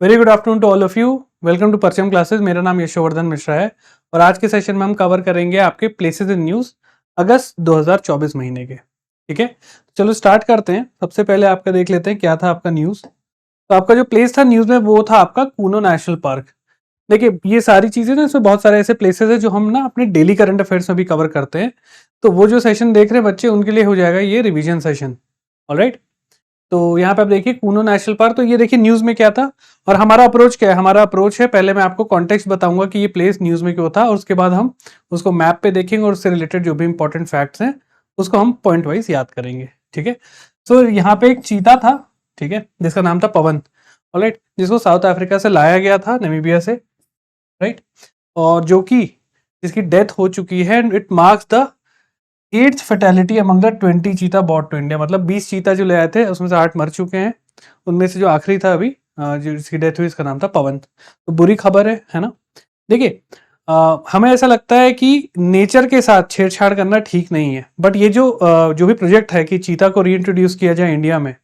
Very good afternoon to all of you. Welcome to Parcham classes. मेरा नाम यशोवर्धन मिश्रा है और आज के सेशन में हम कवर करेंगे आपके प्लेसेस इन न्यूज़ अगस्त 2024 महीने के। ठीक है, तो चलो स्टार्ट करते हैं। सबसे पहले आपका देख लेते हैं क्या था आपका न्यूज़। तो आपका जो प्लेस था न्यूज़ में वो था आपका कूनो नेशनल पार्क। देखिए ये सारी चीज़ें ना, इसमें बहुत सारे ऐसे प्लेसेस हैं जो हम ना अपने डेली करंट अफेयर्स में भी कवर करते हैं। तो वो जो सेशन देख रहे हैं बच्चे, उनके लिए हो जाएगा ये रिवीजन सेशन। ऑलराइट, तो यहाँ पे आप देखिए कूनो नेशनल पार्क। तो ये देखिए न्यूज़ में क्या था और हमारा अप्रोच क्या है। हमारा अप्रोच है, पहले मैं आपको कॉन्टेक्स्ट बताऊंगा कि ये प्लेस न्यूज़ में क्यों था और उसके बाद हम उसको मैप पे देखेंगे और उससे रिलेटेड जो भी इंपॉर्टेंट फैक्ट्स हैं उसको हम पॉइंट वाइज याद करेंगे। ठीक है, तो यहाँ पे एक चीता था, ठीक है, जिसका नाम था पवन। ऑलराइट, जिसको साउथ अफ्रीका से लाया गया था, नामीबिया से, राइट, और जो कि जिसकी डेथ हो चुकी है। It marks the 8th fatality among the 20 चीता बॉट टू इंडिया। मतलब 20 चीता जो ले आए थे उसमें से 8 मर चुके हैं। उनमें से जो आखिरी था अभी जिसकी डेथ हुई, इसका नाम था पवन। तो बुरी खबर है ना। देखिए हमें ऐसा लगता है कि नेचर के साथ छेड़छाड़ करना ठीक नहीं है, बट ये जो भी प्रोजेक्ट है कि चीता को रीइंट्रोड्यूस किया जाए इंडिया में।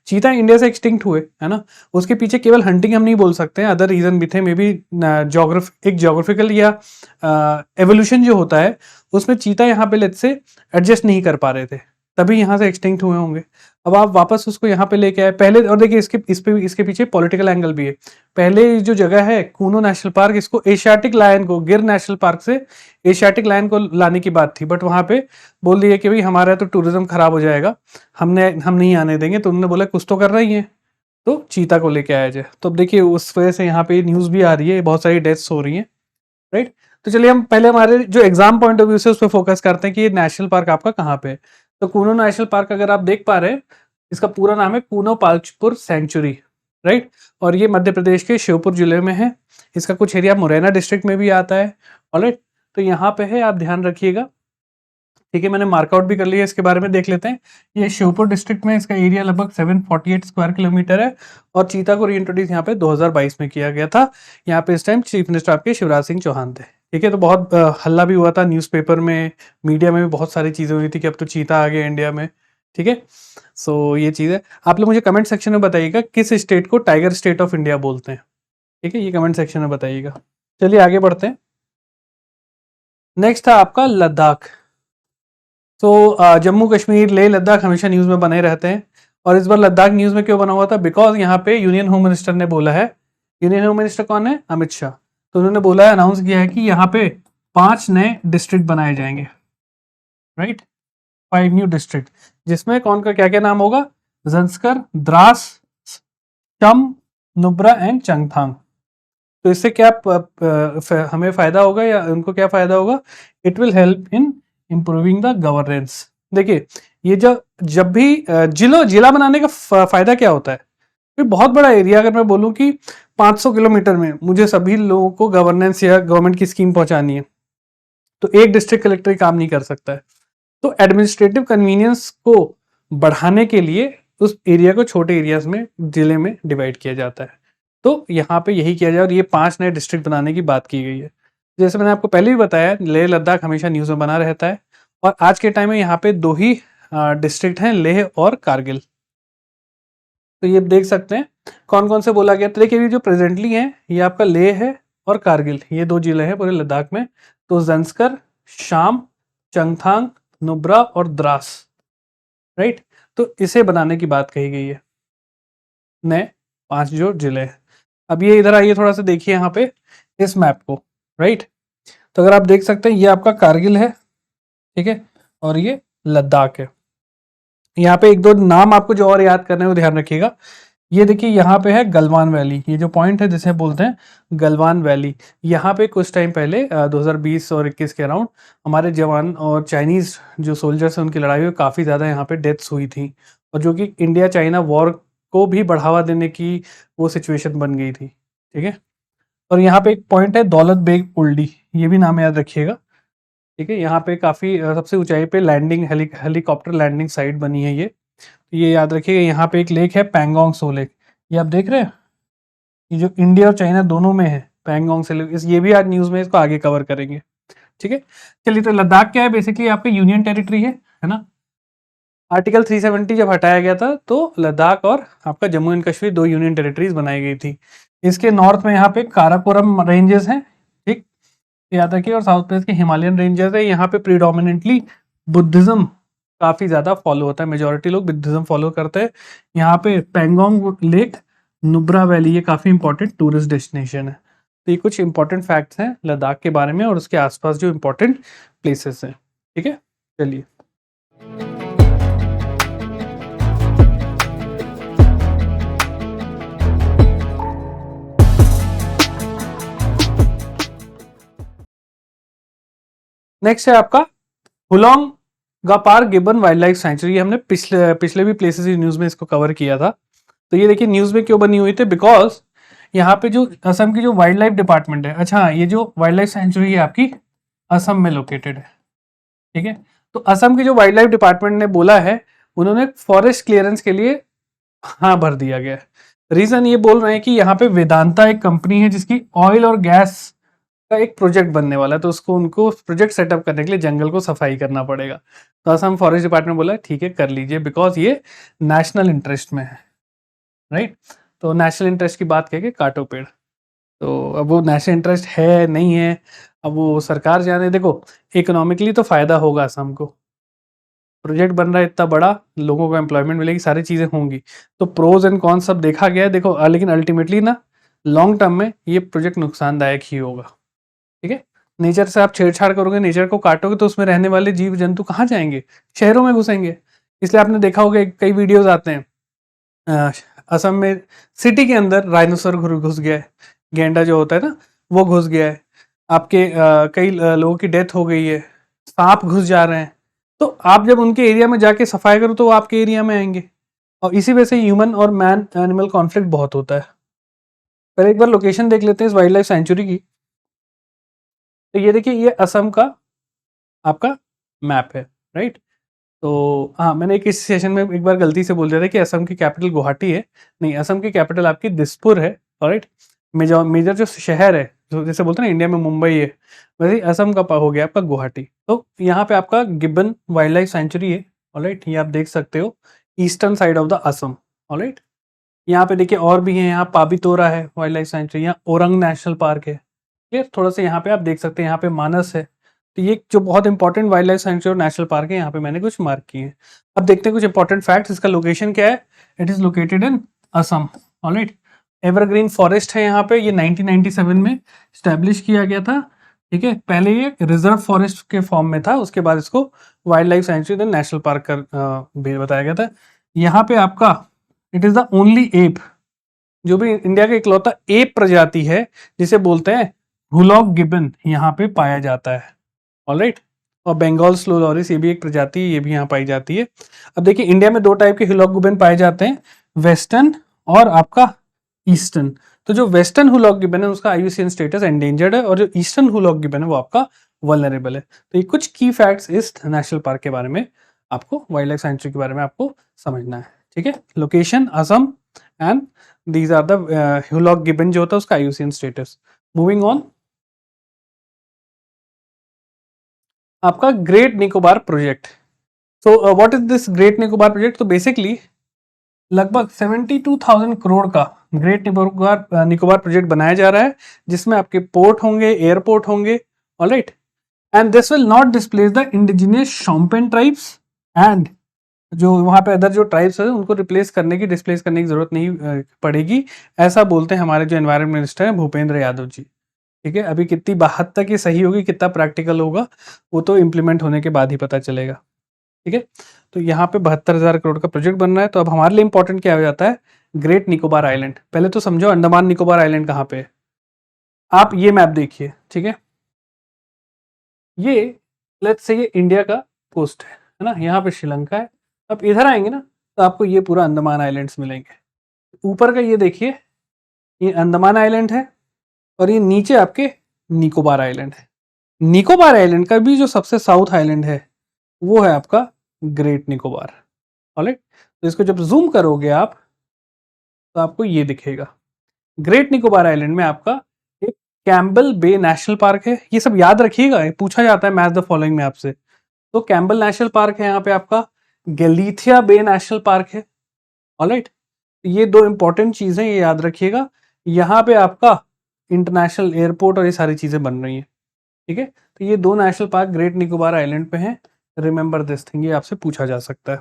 चीता इंडिया से एक्सटिंक्ट हुए है ना, उसके पीछे केवल हंटिंग हम नहीं बोल सकते हैं, अदर रीजन भी थे। मे बी एक जोग्राफिकल या एवोल्यूशन जो होता है उसमें चीता यहाँ पे लेट्स से एडजस्ट नहीं कर पा रहे थे, तभी यहाँ से एक्सटिंक्ट हुए होंगे। अब आप वापस उसको यहाँ पे लेके आए पहले। और देखिए इसके पीछे पॉलिटिकल एंगल भी है। पहले जो जगह है कूनो नेशनल पार्क, इसको एशियाटिक लायन को, गिर नेशनल पार्क से एशियाटिक लायन को लाने की बात थी, बट वहां पे बोल दिया कि भाई हमारा तो टूरिज्म खराब हो जाएगा, हम नहीं आने देंगे। तो उन्होंने बोला कुछ तो कर रही है, तो चीता को लेके आया जाए। तो अब देखिए उस वजह से यहाँ पे न्यूज भी आ रही है, बहुत सारी डेथ्स हो रही हैं, राइट। तो चलिए हम पहले हमारे जो एग्जाम पॉइंट ऑफ व्यू से उस पर फोकस करते हैं कि ये नेशनल पार्क आपका कहाँ पे है। तो कूनो नेशनल पार्क अगर आप देख पा रहे हैं, इसका पूरा नाम है कूनो पालचपुर सेंचुरी, राइट। और ये मध्य प्रदेश के श्योपुर जिले में है। इसका कुछ एरिया मुरैना डिस्ट्रिक्ट में भी आता है। ऑलराइट, तो यहाँ पे है, आप ध्यान रखिएगा। ठीक है, मैंने मार्कआउट भी कर लिया, इसके बारे में देख लेते हैं। ये श्योपुर डिस्ट्रिक्ट में इसका एरिया लगभग 748 स्क्वायर किलोमीटर है और चीता को रीइंट्रोड्यूस यहाँ पे 2022 में किया गया था। यहाँ पे इस टाइम चीफ मिनिस्टर आपके शिवराज सिंह चौहान थे। ठीक है, तो बहुत हल्ला भी हुआ था न्यूज़पेपर में, मीडिया में भी बहुत सारी चीज़ें हुई थी कि अब तो चीता आ गया इंडिया में। ठीक है, सो ये चीज़ है। आप लोग मुझे कमेंट सेक्शन में बताइएगा किस स्टेट को टाइगर स्टेट ऑफ इंडिया बोलते हैं। ठीक है, ये कमेंट सेक्शन में बताइएगा। चलिए आगे बढ़ते हैं। नेक्स्ट था आपका लद्दाख। तो जम्मू कश्मीर, लेह लद्दाख हमेशा न्यूज़ में बने रहते हैं और इस बार लद्दाख न्यूज़ में क्यों बना हुआ था? बिकॉज यहाँ पे यूनियन होम मिनिस्टर ने बोला है। यूनियन होम मिनिस्टर कौन है? अमित शाह। तो उन्होंने बोला है, अनाउंस किया है कि यहाँ पे 5 नए डिस्ट्रिक्ट बनाए जाएंगे, राइट। 5 न्यू डिस्ट्रिक्ट, जिसमें कौन का क्या क्या नाम होगा? जंस्कर, द्रास, चम, नुब्रा एंड चंगथांग। तो इससे क्या हमें फायदा होगा या उनको क्या फायदा होगा? It will help in improving the governance. देखिए ये जब भी जिला बनाने का फायदा क्या होता है? फिर बहुत बड़ा एरिया, अगर मैं बोलूं कि 500 किलोमीटर में मुझे सभी लोगों को गवर्नेंस या गवर्नमेंट की स्कीम पहुंचानी है, तो एक डिस्ट्रिक्ट कलेक्टर ही काम नहीं कर सकता है। तो एडमिनिस्ट्रेटिव कन्वीनियंस को बढ़ाने के लिए उस एरिया को छोटे एरियाज में, जिले में डिवाइड किया जाता है। तो यहाँ पे यही किया जाए और ये 5 नए डिस्ट्रिक्ट बनाने की बात की गई है। जैसे मैंने आपको पहले भी बताया, लेह लद्दाख हमेशा न्यूज़ में बना रहता है और आज के टाइम में यहाँ पे 2 ही डिस्ट्रिक्ट हैं, लेह और कारगिल। तो ये देख सकते हैं कौन कौन से बोला गया। तो देखिए जो प्रेजेंटली है ये आपका लेह है और कारगिल, ये 2 जिले हैं पूरे लद्दाख में। तो जंस्कर, शाम, चंगथांग, नुब्रा और द्रास, राइट। तो इसे बनाने की बात कही गई है, नए 5 जो जिले हैं। अब ये इधर आइए, थोड़ा सा देखिए यहाँ पे इस मैप को, राइट। तो अगर आप देख सकते हैं ये आपका कारगिल है, ठीक है, और ये लद्दाख है। यहाँ पे 1-2 नाम आपको जो और याद करने हैं वो ध्यान रखिएगा। ये देखिए यहाँ पे है गलवान वैली, ये जो पॉइंट है जिसे बोलते हैं गलवान वैली। यहाँ पे कुछ टाइम पहले 2020 और 21 के अराउंड हमारे जवान और चाइनीज जो सोल्जर्स हैं उनकी लड़ाई में काफ़ी ज़्यादा यहाँ पे डेथ्स हुई थी, और जो कि इंडिया चाइना वॉर को भी बढ़ावा देने की वो सिचुएशन बन गई थी। ठीक है, और यहाँ पे एक पॉइंट है दौलत बेग ओल्डी, ये भी नाम याद रखिएगा। ठीक है, यहाँ पे काफ़ी सबसे ऊंचाई पे लैंडिंग हेलीकॉप्टर लैंडिंग साइट बनी है ये याद रखिएगा। यहाँ पे एक लेक है पैंगोंग सो लेक, ये आप देख रहे हैं, ये जो इंडिया और चाइना दोनों में है पैंगोंग से लेक। ये भी आज न्यूज़ में इसको आगे कवर करेंगे। ठीक है, चलिए। तो लद्दाख क्या है? बेसिकली आपका यूनियन टेरिटरी है ना। आर्टिकल 370 जब हटाया गया था तो लद्दाख और आपका Jammu and Kashmir 2 union territories बनाई गई थी। इसके नॉर्थ में यहाँ पे काराकोरम रेंजेस हैं, ठीक, याद रखिए, और साउथ में इसके हिमालयन रेंजेस है। यहाँ पे प्रीडोमिनेंटली बुद्धिज्म काफी ज्यादा फॉलो होता है, मेजोरिटी लोग बुद्धिज्म फॉलो करते हैं। यहाँ पे पेंगोंग लेक, नुब्रा वैली, ये काफी इंपॉर्टेंट टूरिस्ट डेस्टिनेशन है। तो ये कुछ इंपॉर्टेंट फैक्ट्स हैं लद्दाख के बारे में और उसके आसपास जो इंपॉर्टेंट प्लेसेस हैं। ठीक है, चलिए। नेक्स्ट है आपका हुलोंग गापार गिबन वाइल्ड लाइफ सेंचुरी। हमने पिछले भी प्लेसेस न्यूज में इसको कवर किया था। तो ये देखिए न्यूज में क्यों बनी हुई थी, बिकॉज यहाँ पे जो असम की जो वाइल्ड लाइफ डिपार्टमेंट है, अच्छा ये जो वाइल्ड लाइफ सेंचुरी है आपकी असम में लोकेटेड है। ठीक है, तो असम की जो वाइल्ड लाइफ डिपार्टमेंट ने बोला है, उन्होंने फॉरेस्ट क्लियरेंस के लिए हाँ भर दिया गया है। रीजन ये बोल रहे हैं कि यहाँ पे वेदांता एक कंपनी है जिसकी ऑयल और गैस का एक प्रोजेक्ट बनने वाला है, तो उनको प्रोजेक्ट सेटअप करने के लिए जंगल को सफाई करना पड़ेगा। तो असम फॉरेस्ट डिपार्टमेंट बोला ठीक है कर लीजिए, बिकॉज ये नेशनल इंटरेस्ट में है, राइट। तो नेशनल इंटरेस्ट की बात कह के काटो पेड़। तो अब वो नेशनल इंटरेस्ट है नहीं है, अब वो सरकार जाने। देखो इकोनॉमिकली तो फायदा होगा असम को, प्रोजेक्ट बन रहा है इतना बड़ा, लोगों को एम्प्लॉयमेंट मिलेगी, सारी चीजें होंगी, तो प्रोज एंड कॉन्स सब देखा गया है। देखो लेकिन अल्टीमेटली ना लॉन्ग टर्म में ये प्रोजेक्ट नुकसानदायक ही होगा। ठीक है, नेचर से आप छेड़छाड़ करोगे, नेचर को काटोगे, तो उसमें रहने वाले जीव जंतु कहाँ जाएंगे, शहरों में घुसेंगे। इसलिए आपने देखा होगा कई वीडियोज आते हैं असम में सिटी के अंदर राइनोसर घुस गया है, गेंडा जो होता है ना वो घुस गया है, आपके कई लोगों की डेथ हो गई है, सांप घुस जा रहे हैं। तो आप जब उनके एरिया में जाके सफाई करो तो वो आपके एरिया में आएंगे, और इसी वजह से ह्यूमन और मैन एनिमल कॉन्फ्लिक्ट बहुत होता है। पहले एक बार लोकेशन देख लेते हैं इस वाइल्ड लाइफ सेंचुरी की। तो ये देखिए ये असम का आपका मैप है, राइट। तो हाँ, मैंने एक इस सेशन में एक बार गलती से बोल दिया था कि असम की कैपिटल गुवाहाटी है, नहीं, असम की कैपिटल आपकी दिसपुर है, राइट। मेजर जो शहर है, जो जैसे बोलते हैं ना इंडिया में मुंबई है, वैसे ही असम का हो गया आपका गुवाहाटी। तो यहाँ पे आपका गिब्बन वाइल्ड लाइफ सेंचुरी है, ऑलराइट, ये आप देख सकते हो eastern side of the Assam, alright. यहाँ पे देखिए और भी है, यहाँ पाबीतोरा है वाइल्ड लाइफ सेंचुरी, यहाँ ओरंग नेशनल पार्क है, क्लियर। थोड़ा सा यहाँ पे आप देख सकते हैं, यहाँ पे मानस है। तो ये जो बहुत इंपॉर्टेंट वाइल्ड लाइफ सेंचुरी और नेशनल पार्क है, यहाँ पे मैंने कुछ मार्क किए हैं। अब देखते हैं कुछ इंपॉर्टेंट फैक्ट्स। इसका लोकेशन क्या है, it is located in Assam, alright. Evergreen forest है यहाँ पे, ये 1997 में स्टैब्लिश किया गया था। ठीक है, पहले ये रिजर्व फॉरेस्ट के फॉर्म में था, उसके बाद इसको wild life sanctuary then national park का बताया गया था। यहाँ पे आपका it is the only ape, जो भी इंडिया का इकलौता एप प्रजाति है जिसे बोलते हैं हुलॉक गिबन, यहाँ पे पाया जाता है, ऑलराइट। और बंगाल स्लो लॉरिस ये भी एक प्रजाति, ये भी यहाँ पाई जाती है। अब देखिए इंडिया में दो टाइप के हुलॉक गिबन पाए जाते हैं, वेस्टर्न और आपका ईस्टर्न। तो जो वेस्टर्न हुलॉक गिबन है उसका आईयूसीएन स्टेटस एंडेंजर्ड है, और जो ईस्टर्न हुलॉक गिबन है वो आपका वल्नरेबल है। तो ये कुछ की फैक्ट्स इस नेशनल पार्क के बारे में, आपको वाइल्ड लाइफ सेंचुरी के बारे में आपको समझना है। ठीक है, location Assam and these are the hoolock gibbon जो होता है उसका आईयूसीएन स्टेटस। मूविंग ऑन, आपका great Nicobar project. So what is this great Nicobar project? तो बेसिकली लगभग 72,000 करोड़ का ग्रेट निकोबार प्रोजेक्ट बनाया जा रहा है, जिसमें आपके पोर्ट होंगे, एयरपोर्ट होंगे, alright. And this will not displace the indigenous Shompen tribes, and जो वहां पे अदर जो ट्राइब्स है उनको डिस्प्लेस करने की जरूरत नहीं पड़ेगी, ऐसा बोलते हैं हमारे जो एनवायरमेंट मिनिस्टर हैं भूपेंद्र यादव जी। ठीक है, अभी कितनी बात तक ये सही होगी, कितना प्रैक्टिकल होगा, वो तो इम्प्लीमेंट होने के बाद ही पता चलेगा। ठीक है, तो यहाँ पे 72,000 करोड़ का प्रोजेक्ट बन रहा है। तो अब हमारे लिए इंपॉर्टेंट क्या हो जाता है, ग्रेट निकोबार आइलैंड। पहले तो समझो अंडमान निकोबार आइलैंड कहाँ पे है। आप ये मैप देखिए, ठीक है, ये लेट्स से ये इंडिया का कोस्ट है ना, यहाँ पे श्रीलंका है। अब इधर आएंगे ना तो आपको ये पूरा अंडमान आइलैंड्स मिलेंगे। ऊपर का ये देखिए, ये अंडमान आइलैंड है, और ये नीचे आपके निकोबार आइलैंड है। निकोबार आइलैंड का भी जो सबसे साउथ आइलैंड है वो है आपका ग्रेट निकोबार, ऑलराइट। तो इसको जब जूम करोगे आप तो आपको ये दिखेगा। ग्रेट निकोबार आइलैंड में आपका एक कैम्बल बे नेशनल पार्क है। ये सब याद रखिएगा, पूछा जाता है मैच द फॉलोइंग में आपसे। तो कैम्बल नेशनल पार्क है यहाँ पे आपका, गैलीथिया बे नेशनल पार्क है। ऑलराइट, ये दो इंपॉर्टेंट चीजें ये याद रखिएगा। यहाँ पे आपका इंटरनेशनल एयरपोर्ट और ये सारी चीजें बन रही हैं। ठीक है, तो ये दो national park great Nicobar island पे हैं। रिमेंबर दिस थिंग, ये आपसे पूछा जा सकता है।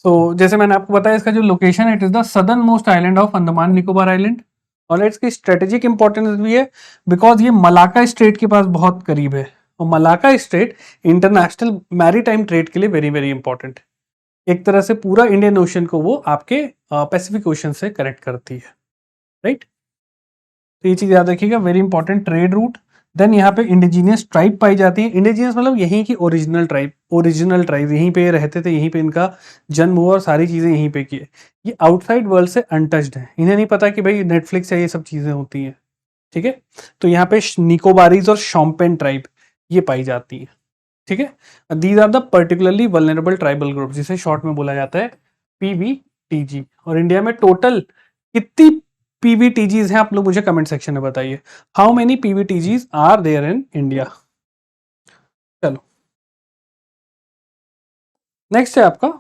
तो जैसे मैंने आपको बताया, इसका जो लोकेशन है, it is the southern most island of Andaman Nicobar island. और इसकी स्ट्रेटेजिक इंपॉर्टेंस भी है बिकॉज ये मलाका स्ट्रेट के पास बहुत करीब है, और Malacca strait international maritime trade के लिए वेरी वेरी इंपॉर्टेंट है। एक तरह से पूरा इंडियन ओशन को वो आपके पैसिफिक ओशन से कनेक्ट करती है। राइट, तो ये चीज याद रखिएगा, very important trade route. Then यहाँ पे इंडिजीनियस ट्राइब पाई जाती है। इंडिजीनियस मतलब यहीं की ओरिजिनल ट्राइब यहीं पे रहते थे, यहीं पे इनका जन्म हुआ और सारी चीजें यहीं पे की है। ये आउटसाइड वर्ल्ड से अनटच्ड है, इन्हें नहीं पता कि भाई नेटफ्लिक्स या ये सब चीजें होती हैं। ठीक है, तो यहाँ पे निकोबारीज और शॉम्पेन ट्राइब ये पाई जाती है। ठीक है, these are the particularly vulnerable tribal group, जिसे शॉर्ट में बोला जाता है पीवीटीजी। और इंडिया में टोटल कितनी पीवीटीजीज हैं, आप लोग मुझे कमेंट सेक्शन में बताइए। How many PVTGs are there in India. चलो, नेक्स्ट है आपका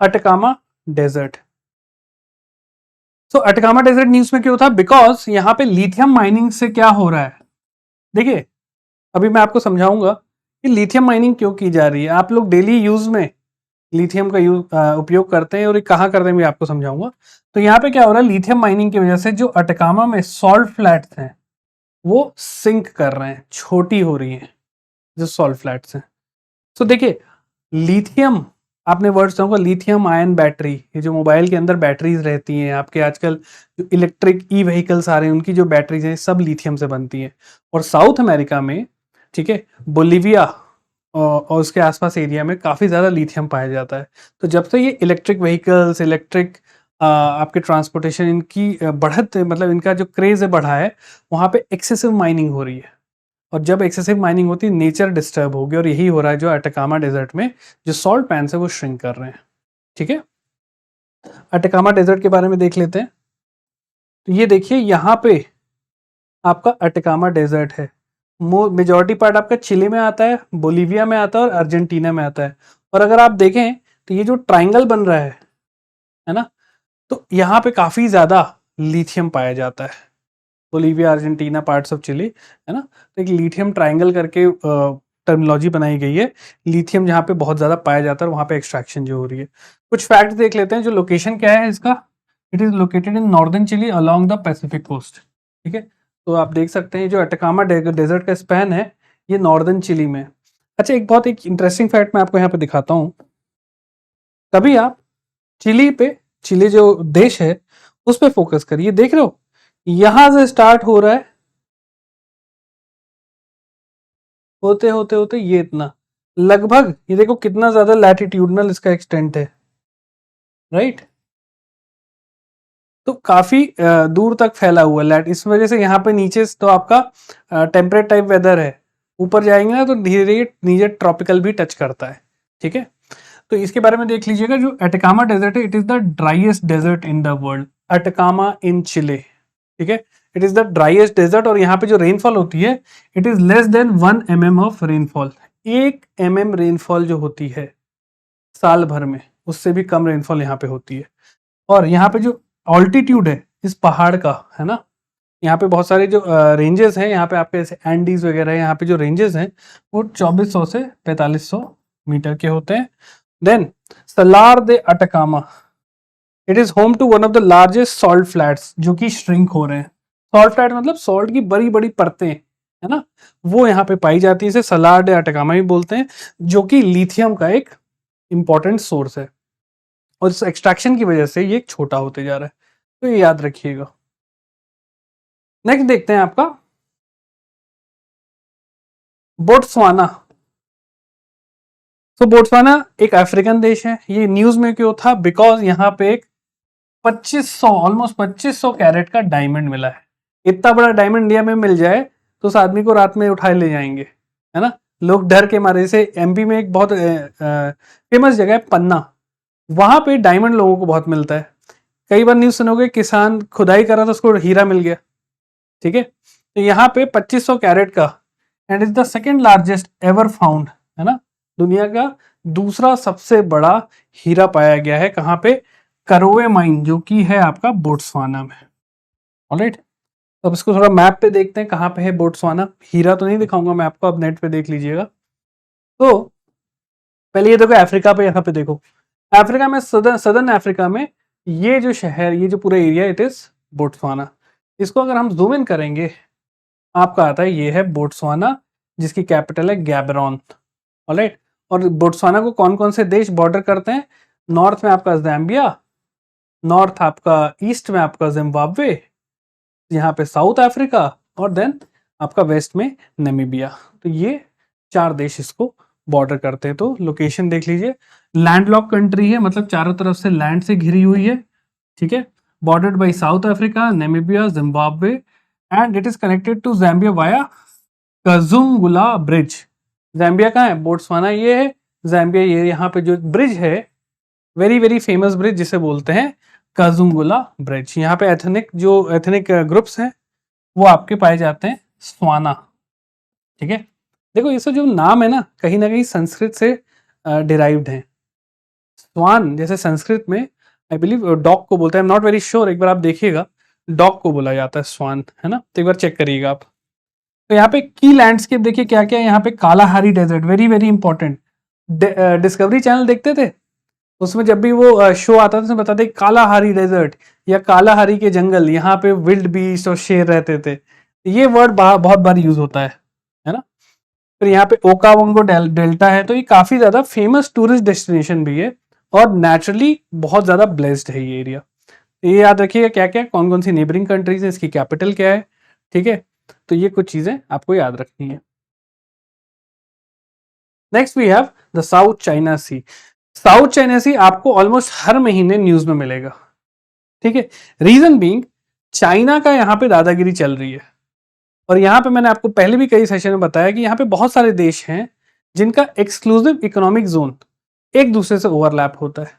Atacama desert. So Atacama desert news में क्यों था? बिकॉज यहाँ पे लिथियम माइनिंग से क्या हो रहा है, देखिए अभी मैं आपको समझाऊंगा कि लिथियम माइनिंग क्यों की जा रही है। आप लोग डेली यूज में लिथियम का उपयोग करते हैं, और ये कहाँ करते हैं मैं आपको समझाऊंगा। तो यहाँ पे क्या हो रहा है, लिथियम माइनिंग की वजह से जो अटकामा में सॉल्ट फ्लैट्स हैं वो सिंक कर रहे हैं, छोटी हो रही हैं जो सॉल्ट फ्लैट्स हैं। तो देखिए लिथियम, आपने वर्ड सुना होगा लिथियम आयन बैटरी, ये जो मोबाइल के अंदर बैटरीज रहती हैं, आपके आजकल जो इलेक्ट्रिक ई व्हीकल्स आ रहे हैं उनकी जो बैटरीज हैं सब लिथियम से बनती हैं। और साउथ अमेरिका में, ठीक है, बोलीविया और उसके आसपास एरिया में काफ़ी ज़्यादा लिथियम पाया जाता है। तो जब से ये इलेक्ट्रिक व्हीकल्स, इलेक्ट्रिक आपके ट्रांसपोर्टेशन इनकी बढ़त, मतलब इनका जो क्रेज है बढ़ा है, वहाँ पे एक्सेसिव माइनिंग हो रही है। और जब एक्सेसिव माइनिंग होती है नेचर डिस्टर्ब होगी, और यही हो रहा है जो अटकामा डेजर्ट में जो सॉल्ट पैन्स है वो श्रिंक कर रहे हैं। ठीक है, अटकामा डेजर्ट के बारे में देख लेते हैं। तो ये देखिए यहाँ पे आपका अटकामा डेजर्ट है। मेजॉरिटी पार्ट आपका चिली में आता है, बोलीविया में आता है और अर्जेंटीना में आता है। और अगर आप देखें तो ये जो ट्राइंगल बन रहा है ना, तो यहाँ पे काफी ज्यादा लिथियम पाया जाता है। Bolivia, Argentina, parts of Chile, है ना। तो एक लिथियम ट्राइंगल करके टर्मिनोलॉजी बनाई गई है। लिथियम जहाँ पे बहुत ज्यादा पाया जाता है वहाँ पे एक्सट्रैक्शन जो हो रही है। कुछ फैक्ट देख लेते हैं। जो लोकेशन क्या है इसका, it is located in northern Chile along the Pacific coast. ठीक है, तो आप देख सकते हैं जो अटकामा डेजर्ट का स्पैन है ये नॉर्दर्न चिली में। अच्छा, एक इंटरेस्टिंग फैक्ट मैं आपको यहाँ पे दिखाता हूँ। तभी आप चिली जो देश है उस पर फोकस करिए। देख रहे हो यहां से स्टार्ट हो रहा है, होते होते होते ये इतना, लगभग ये देखो कितना ज्यादा लैटिट्यूडनल इसका एक्सटेंट है। राइट, तो काफी दूर तक फैला हुआ है लैट, इस वजह से यहाँ पे नीचे तो आपका टेम्परेट टाइप वेदर है, ऊपर जाएंगे ना तो धीरे धीरे नीचे ट्रॉपिकल भी टच करता है। ठीक है, तो इसके बारे में देख लीजिएगा। जो अटकामा डेजर्ट है it is the driest desert in the world, Atacama in Chile. ठीक है, it is the driest desert, और यहाँ पे जो रेनफॉल होती है it is less than 1 mm of rainfall. 1 mm rainfall जो होती है साल भर में, उससे भी कम रेनफॉल यहाँ पे होती है। और यहाँ पे जो ऑल्टीट्यूड है इस पहाड़ का, है ना, यहाँ पे बहुत सारे जो रेंजेस हैं, यहाँ पे आपके जैसे एंडीज वगैरह, यहाँ पे जो रेंजेस हैं वो 2400 से 4500 मीटर के होते हैं। Then Salar de Atacama, it is home to one of the largest salt flats जो कि श्रिंक हो रहे हैं। सॉल्ट फ्लैट मतलब सॉल्ट की बड़ी बड़ी परतें, है ना, वो यहाँ पे पाई जाती है। इसे सलार दे अटकामा भी बोलते हैं, जो कि लिथियम का एक इंपॉर्टेंट सोर्स है, और इस एक्सट्रैक्शन की वजह से ये छोटा होते जा रहा है। तो ये याद रखिएगा। नेक्स्ट देखते हैं आपका बोट्सवाना। तो बोट्सवाना एक अफ्रीकन देश है। ये न्यूज में क्यों था? बिकॉज यहाँ पे एक 2500 ऑलमोस्ट 2500 कैरेट का डायमंड मिला है। इतना बड़ा डायमंड इंडिया में मिल जाए तो उस आदमी को रात में उठाए ले जाएंगे, है ना। लोग डर के मारे से, एमपी में एक बहुत फेमस जगह है पन्ना, वहां पे डायमंड लोगों को बहुत मिलता है। कई बार न्यूज सुनोगे किसान खुदाई कर रहा था उसको हीरा मिल गया। ठीक है, तो यहाँ पे 2500 कैरेट का, and is the second largest ever found, है ना, दुनिया का दूसरा सबसे बड़ा हीरा पाया गया है कहाँ पे? करोवे माइन, जो कि है आपका बोट्सवाना में। ऑलराइट, तो अब इसको थोड़ा मैप पे देखते हैं कहाँ पे है बोट्सवाना। हीरा तो नहीं दिखाऊंगा मैं आपको, अब नेट पे देख लीजिएगा। तो पहले ये देखो अफ्रीका पे, यहाँ पे देखो अफ्रीका में, सदर्न अफ्रीका में ये जो शहर, ये जो पूरा एरिया, इट इज बोट्सवाना। इसको अगर हम जूम इन करेंगे, आपका आता है ये है बोट्सवाना, जिसकी कैपिटल है गैबरॉन। ऑलराइट, और बोट्सवाना को कौन कौन से देश बॉर्डर करते हैं? नॉर्थ में आपका ज़ैम्बिया, नॉर्थ आपका, ईस्ट में आपका जिम्बाब्वे, यहाँ पे साउथ अफ्रीका, और देन आपका वेस्ट में नामीबिया। तो ये 4 देश इसको बॉर्डर करते हैं। तो लोकेशन देख लीजिए, लैंडलॉक कंट्री है, मतलब चारों तरफ से लैंड से घिरी हुई है। ठीक है, bordered by South Africa, Namibia, Zimbabwe, and it is connected to Zambia via Kazungula bridge. Zambia कहाँ है? बोट्सवाना ये है, ज़ैम्बिया ये। यहाँ पे जो ब्रिज है, वेरी वेरी फेमस ब्रिज, जिसे बोलते हैं कजुंगुला ब्रिज। यहाँ पे एथनिक ग्रुप्स हैं वो आपके पाए जाते हैं स्वाना। ठीक है, देखो ये सब जो नाम है ना कहीं संस्कृत से डिराइव्ड है। स्वान जैसे संस्कृत में आई बिलीव डॉग को बोलते हैं, I am not very sure, एक बार आप देखिएगा, डॉग को बोला जाता है स्वान, है ना? तो एक बार चेक करिएगा आप। तो यहाँ पे की लैंडस्केप देखिए क्या क्या है। यहाँ पे Kalahari desert, very very important. Discovery Channel देखते थे, उसमें जब भी वो शो आता था उसमें बताते कालाहारी डेजर्ट या कालाहारी के जंगल, यहाँ पे विल्ड बीस्ट और शेर रहते थे। ये वर्ड बहुत बार यूज होता है ना? फिर यहाँ पे ओकावंगो डेल्टा है, तो ये काफी ज्यादा फेमस टूरिस्ट डेस्टिनेशन भी है, और नेचुरली बहुत ज्यादा ब्लेस्ड है ये एरिया। ये याद रखिएगा क्या क्या, कौन कौन सी नेबरिंग कंट्रीज है, इसकी कैपिटल क्या है। ठीक है, तो ये कुछ चीजें आपको याद रखनी है। Next we have the South China Sea. South China Sea आपको ऑलमोस्ट हर महीने न्यूज में मिलेगा। ठीक है, रीजन बीइंग चाइना का यहाँ पे दादागिरी चल रही है, और यहाँ पे मैंने आपको पहले भी कई सेशन में बताया कि यहाँ पे बहुत सारे देश हैं जिनका एक्सक्लूसिव इकोनॉमिक जोन एक दूसरे से ओवरलैप होता है,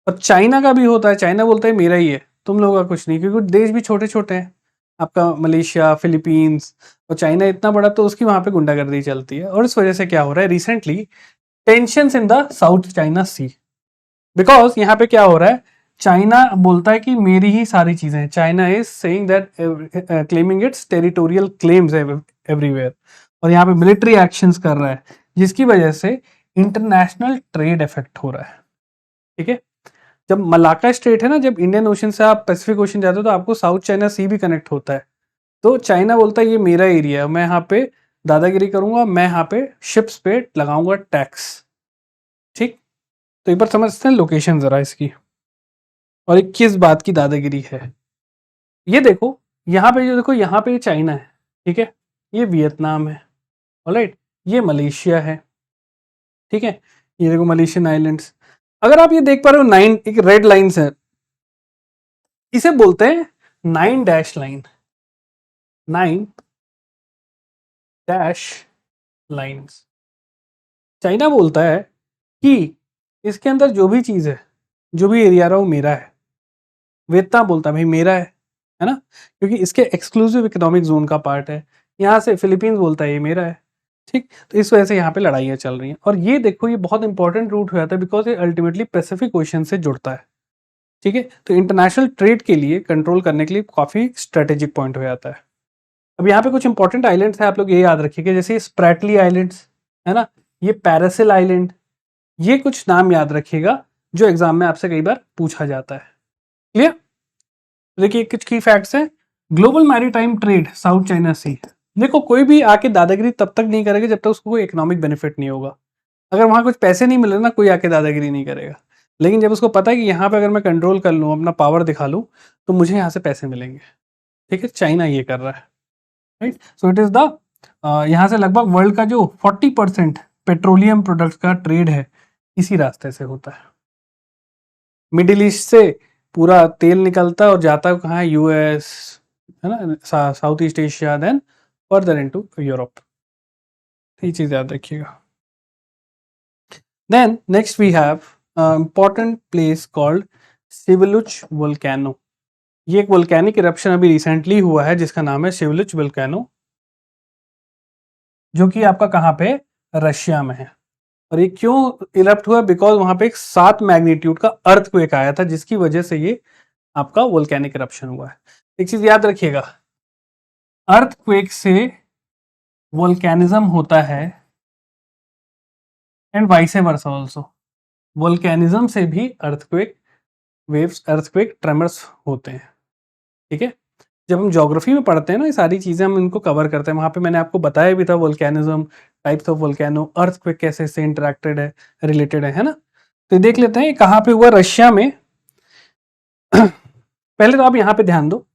और चाइना का भी होता है। चाइना बोलता है मेरा ही है, तुम लोगों का कुछ नहीं, क्योंकि देश भी छोटे छोटे हैं, आपका मलेशिया, फिलीपींस, और चाइना इतना बड़ा, तो उसकी वहां पे गुंडागर्दी चलती है। और इस वजह से क्या हो रहा है recently, tension in the South China Sea, because यहाँ पे क्या हो रहा है, चाइना बोलता है कि मेरी ही सारी चीजें हैं। China is saying that, claiming it's territorial claims everywhere, और यहाँ पे मिलिट्री एक्शंस कर रहा है, जिसकी वजह से इंटरनेशनल ट्रेड इफेक्ट हो रहा है। ठीक है, जब मलाका स्ट्रेट है ना, जब इंडियन ओशन से आप पैसिफिक ओशन जाते हो तो आपको साउथ चाइना सी भी कनेक्ट होता है। तो चाइना बोलता है ये मेरा एरिया है, मैं यहाँ पे दादागिरी करूंगा, मैं यहाँ पे शिप्स पे लगाऊंगा टैक्स। ठीक, तो एक बार समझते हैं लोकेशन जरा इसकी, और ये किस बात की दादागिरी है। ये देखो यहाँ पे, जो देखो यहाँ पे चाइना है, ठीक है, ये वियतनाम है, ऑलराइट, ये मलेशिया है। ठीक है, ये देखो मलेशियन आइलैंड्स। अगर आप ये देख पा रहे हो, 9 एक रेड लाइन्स है, इसे बोलते हैं 9 dash line, 9 dash lines. China बोलता है कि इसके अंदर जो भी चीज है, जो भी एरिया रहा वो मेरा है। वियतनाम बोलता है भाई मेरा है ना, क्योंकि इसके एक्सक्लूसिव इकोनॉमिक जोन का पार्ट है। यहाँ से फिलीपींस बोलता है ये मेरा है। ठीक, तो इस वजह से यहाँ पे लड़ाइयाँ चल रही हैं। और ये देखो, ये बहुत इंपॉर्टेंट रूट हो जाता है, बिकॉज ये अल्टीमेटली पैसिफिक ओशन से जुड़ता है। ठीक है, तो इंटरनेशनल ट्रेड के लिए, कंट्रोल करने के लिए काफी स्ट्रेटेजिक पॉइंट हो जाता है। अब यहाँ पे कुछ इंपॉर्टेंट आइलैंड्स हैं, आप लोग ये याद रखिएगा, जैसे स्प्रैटली आइलैंड्स है ना, ये पैरासिल आइलैंड, ये कुछ नाम याद रखिएगा जो एग्जाम में आपसे कई बार पूछा जाता है। क्लियर? देखिए कुछ की फैक्ट्स हैं। Global maritime trade South China Sea. देखो कोई भी आके दादागिरी तब तक नहीं करेगा जब तक उसको कोई इकोनॉमिक बेनिफिट नहीं होगा। अगर वहां कुछ पैसे नहीं मिले ना, कोई आके दादागिरी नहीं करेगा। लेकिन जब उसको पता है कि यहाँ पे अगर मैं कंट्रोल कर लूँ, अपना पावर दिखा लूँ, तो मुझे यहाँ से पैसे मिलेंगे। ठीक है, चाइना ये कर रहा है, right. So it is the, यहाँ से लगभग वर्ल्ड का जो 40% पेट्रोलियम प्रोडक्ट्स का ट्रेड है, इसी रास्ते से होता है। मिडिल ईस्ट से पूरा तेल निकलता है और जाता है कहाँ, यूएस, है ना, South East Asia, then further into Europe. ये चीज याद रखिएगा। Then next we have important place called Shiveluch volcano. ये एक वोल्केनिक इरप्शन अभी रिसेंटली हुआ है जिसका नाम है शिवलुच वोल्केनो, जो कि आपका कहाँ पे, रशिया में है। और ये क्यों इरप्ट हुआ? बिकॉज वहां पे एक 7 मैग्नीट्यूड का अर्थक्वेक आया था, जिसकी वजह से ये आपका वोल्केनिक इरप्शन हुआ है। एक चीज याद रखिएगा, अर्थक्वेक से वोल्केनिज्म होता है and vice versa also. Volcanism से भी अर्थक्वेक वेव्स, अर्थक्वेक ट्रेमर्स होते हैं। ठीक है, जब हम ज्योग्राफी में पढ़ते हैं ना, ये सारी चीजें हम इनको कवर करते हैं। वहां पे मैंने आपको बताया भी था volcanism, types of volcano, earthquake कैसे इससे इंटरेक्टेड है, रिलेटेड है ना। तो देख लेते हैं कहाँ पे हुआ, रशिया में। पहले तो आप यहाँ पे ध्यान दो,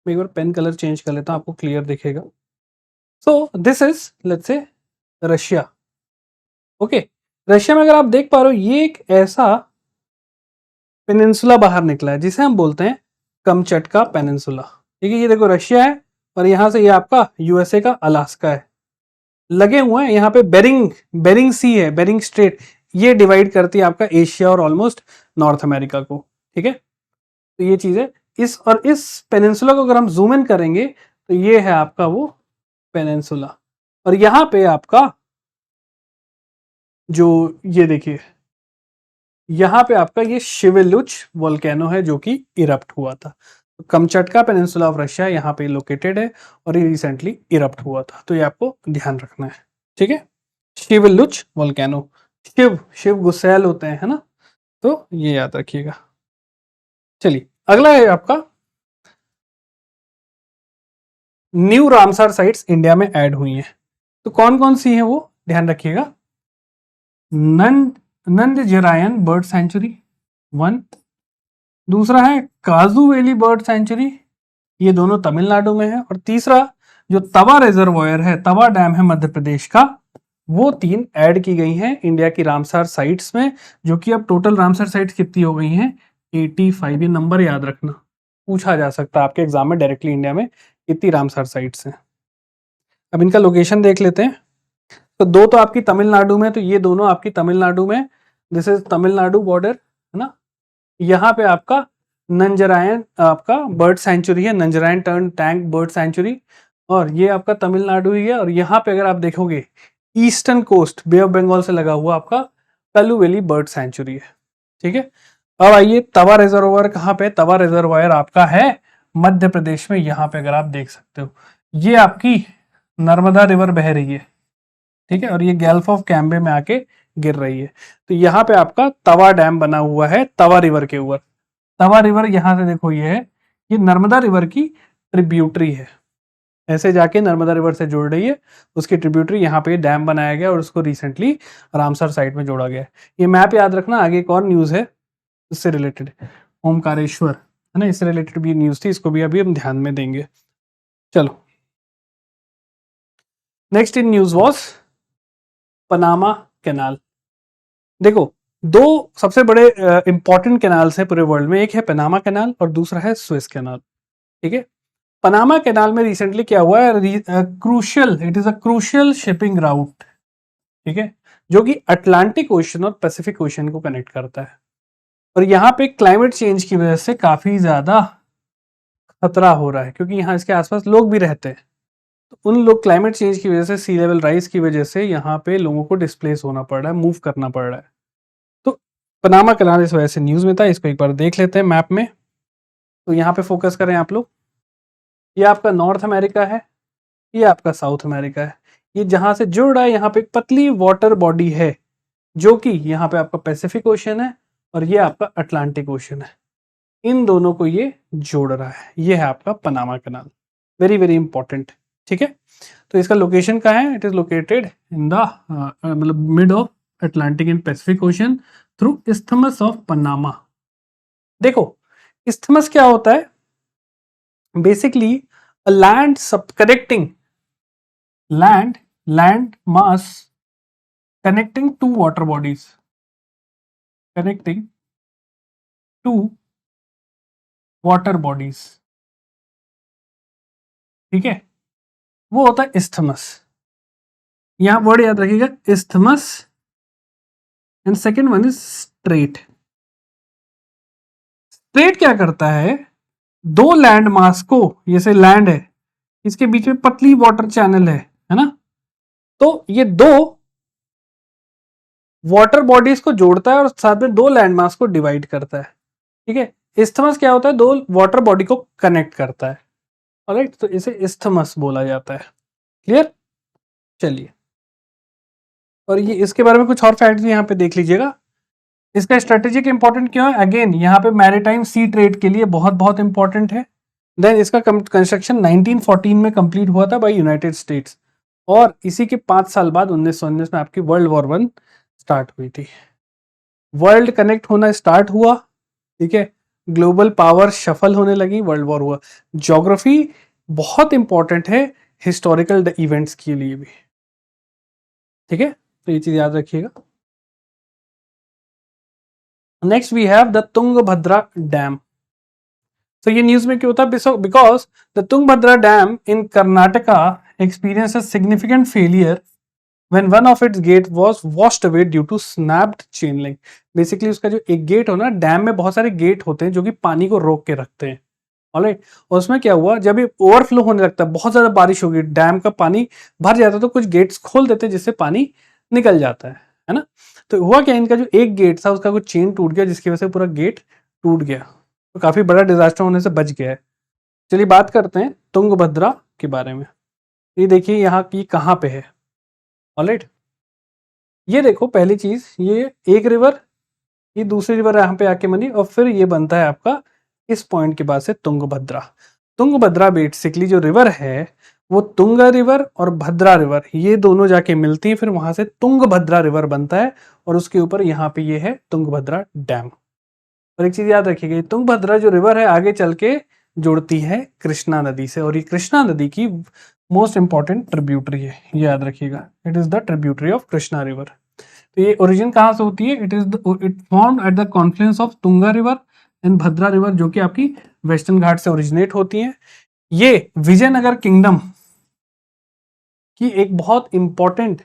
मैं एक बार पेन कलर चेंज कर लेता हूँ, आपको क्लियर दिखेगा। So this is let's say Russia. Okay, Russia में अगर आप देख पा रहे हो, ये एक ऐसा पेनिनसुला बाहर निकला है जिसे हम बोलते हैं कमचटका पेनिनसुला। ठीक है, ये देखो रशिया है और यहाँ से ये आपका यूएसए का अलास्का है, लगे हुए हैं। यहाँ पे बेरिंग सी है, बेरिंग स्ट्रेट, ये डिवाइड करती है आपका एशिया और ऑलमोस्ट नॉर्थ अमेरिका को। ठीक है, तो ये चीज है। इस पेनिनसुला को अगर हम जूम इन करेंगे तो ये है आपका वो पेनिनसुला। और यहाँ पे आपका जो ये देखिए, यहाँ पे आपका ये शिवेलुच वोल्केनो है जो कि इरप्ट हुआ था। तो कमचटका पेनिनसुला ऑफ रशिया यहाँ पे लोकेटेड है और ये रिसेंटली इरप्ट हुआ था, तो ये आपको ध्यान रखना है। ठीक है, शिवेलुच वोल्केनो, शिव शिव गुस्सैल होते हैं, है ना, तो ये याद रखिएगा। चलिए अगला है आपका न्यू रामसर साइट्स इंडिया में ऐड हुई हैं। तो कौन कौन सी हैं वो ध्यान रखिएगा। नंदजरायन बर्ड सेंचुरी 1, दूसरा है काजू वैली बर्ड सेंचुरी, ये दोनों तमिलनाडु में है। और तीसरा जो तवा रिजर्वायर है, तवा डैम है मध्य प्रदेश का, वो 3 ऐड की गई हैं इंडिया की रामसर साइट्स में, जो कि अब टोटल रामसर साइट्स कितनी हो गई हैं 85। ये नंबर याद रखना, पूछा जा सकता है आपके एग्जाम में डायरेक्टली, इंडिया में कितनी रामसर साइट्स हैं। अब इनका लोकेशन देख लेते हैं। तो 2 तो आपकी तमिलनाडु में, तो ये दोनों आपकी तमिलनाडु में, दिस इज तमिलनाडु बॉर्डर, है ना। यहाँ पे आपका नंजरायन आपका बर्ड सेंचुरी है, Nanjarayan turn tank bird sanctuary, और ये आपका तमिलनाडु ही है। और यहाँ पे अगर आप देखोगे eastern coast Bay of Bengal से लगा हुआ आपका कल्लू वैली बर्ड सेंचुरी है। ठीक है, अब आइए तवा रिजर्वायर कहाँ पे, तवा रिजर्वायर आपका है मध्य प्रदेश में। यहाँ पे अगर आप देख सकते हो, ये आपकी नर्मदा रिवर बह रही है। ठीक है, और ये गल्फ ऑफ कैम्बे में आके गिर रही है। तो यहाँ पे आपका तवा डैम बना हुआ है तवा रिवर के ऊपर। तवा रिवर यहाँ से देखो, ये है, ये नर्मदा रिवर की ट्रिब्यूटरी है, ऐसे जाके नर्मदा रिवर से जुड़ रही है, उसकी ट्रिब्यूटरी यहाँ पे डैम बनाया गया और उसको रिसेंटली रामसर साइट में जोड़ा गया है। ये मैप याद रखना। आगे एक और न्यूज है इससे रिलेटेड, ओमकारेश्वर, है ना, इससे रिलेटेड भी न्यूज थी, इसको भी अभी हम ध्यान में देंगे। चलो next in news was Panama canal. देखो 2 सबसे बड़े इंपॉर्टेंट कैनाल्स हैं पूरे वर्ल्ड में, एक है पनामा कैनाल और दूसरा है स्विस कैनाल। ठीक है, पनामा कैनाल में रिसेंटली क्या हुआ है, crucial, it is a crucial shipping route. ठीक है, जो कि अटलांटिक ओशन और पैसिफिक ओशन को कनेक्ट करता है। और यहाँ पे क्लाइमेट चेंज की वजह से काफी ज्यादा खतरा हो रहा है, क्योंकि यहाँ इसके आसपास लोग भी रहते हैं। तो उन लोग क्लाइमेट चेंज की वजह से, सी लेवल राइज की वजह से यहाँ पे लोगों को डिस्प्लेस होना पड़ रहा है, मूव करना पड़ रहा है। तो पनामा कैनाल इस वजह से न्यूज में था, इसको एक बार देख लेते हैं मैप में। तो यहाँ पे फोकस करें आप लोग, ये आपका नॉर्थ अमेरिका है, ये आपका साउथ अमेरिका है। ये जहां से जुड़ रहा है, यहाँ पे एक पतली वाटर बॉडी है, जो कि यहाँ पे आपका पैसिफिक ओशन है और ये आपका अटलांटिक ओशन है। इन दोनों को ये जोड़ रहा है, ये है आपका Panama canal, very very important. ठीक है, तो इसका लोकेशन कहाँ है, it is located in the मतलब mid of Atlantic and Pacific Ocean through isthmus of Panama. देखो इस्थमस क्या होता है, basically a land connecting land mass connecting two water bodies, connecting two water bodies। ठीक है, वो होता है इस्थमस। यहां वर्ड याद रखिएगा, isthmus, and second one is straight. Straight क्या करता है, 2 लैंड मास को, जैसे लैंड है, इसके बीच में पतली वाटर चैनल है ना, तो ये 2 वाटर बॉडीज को जोड़ता है और साथ में दो लैंडमास को डिवाइड करता है। ठीक है, इस्थमस क्या होता है, दो वाटर बॉडी को कनेक्ट करता है। ऑलराइट, तो इसे इस्थमस बोला जाता है। क्लियर, चलिए, और ये इसके बारे में कुछ और फैक्ट भी यहाँ पे देख लीजिएगा। इसका स्ट्रेटेजिक इंपॉर्टेंट क्यों है, अगेन यहाँ पे मैरीटाइम सी ट्रेड के लिए बहुत बहुत इंपॉर्टेंट है। देन इसका कंस्ट्रक्शन 1914 में कंप्लीट हुआ था बाय यूनाइटेड स्टेट्स, और इसी के 5 साल बाद 1919 में आपकी वर्ल्ड वॉर 1 स्टार्ट हुई थी। वर्ल्ड कनेक्ट होना स्टार्ट हुआ, ठीक है, ग्लोबल पावर शफल होने लगी, वर्ल्ड वॉर हुआ। ज्योग्राफी बहुत इंपॉर्टेंट है हिस्टोरिकल इवेंट्स के लिए भी। ठीक है, तो ये चीज याद रखिएगा। Next we have the Tungabhadra dam. तो ये न्यूज में क्यों होता है, because the Tungabhadra dam in Karnataka experience a significant failure when one of its gate was washed away due to snapped chain link। Basically उसका जो एक गेट हो ना, डैम में बहुत सारे गेट होते हैं जो कि पानी को रोक के रखते हैं। ऑलराइट, और उसमें क्या हुआ, जब ये ओवरफ्लो होने लगता है, बहुत ज्यादा बारिश होगी, डैम का पानी भर जाता है, तो कुछ गेट्स खोल देते हैं जिससे पानी निकल जाता है ना। तो हुआ क्या, इनका जो एक गेट था उसका कुछ चेन टूट गया, जिसकी वजह से पूरा गेट टूट गया, तो काफी बड़ा डिजास्टर होने से बच गया है। चलिए बात करते हैं तुंगभद्रा के बारे में। ये देखिए यहाँ की कहाँ पे है। ऑलराइट, ये देखो, पहली चीज, ये एक रिवर, ये दूसरी रिवर यहाँ पे आके बनी, और फिर ये बनता है आपका इस पॉइंट के बाद से तुंगभद्रा। तुंगभद्रा बेसिकली जो रिवर है वो तुंगा रिवर और भद्रा रिवर, ये दोनों जाके मिलती हैं, फिर वहां से तुंगभद्रा रिवर बनता है, और उसके ऊपर यहाँ पे ये है तुंगभद्रा डैम। और एक चीज याद रखिएगा, तुंगभद्रा जो रिवर है आगे चल के जुड़ती है कृष्णा नदी से, और ये कृष्णा नदी की मोस्ट इंपॉर्टेंट ट्रिब्यूटरी है, ये याद रखिएगा, it is the tributary of Krishna river. तो ये ओरिजिन कहाँ से होती है, it formed at the confluence of Tunga river and Bhadra river, जो कि आपकी वेस्टर्न घाट से ओरिजिनेट होती है। ये विजयनगर किंगडम की एक बहुत इंपॉर्टेंट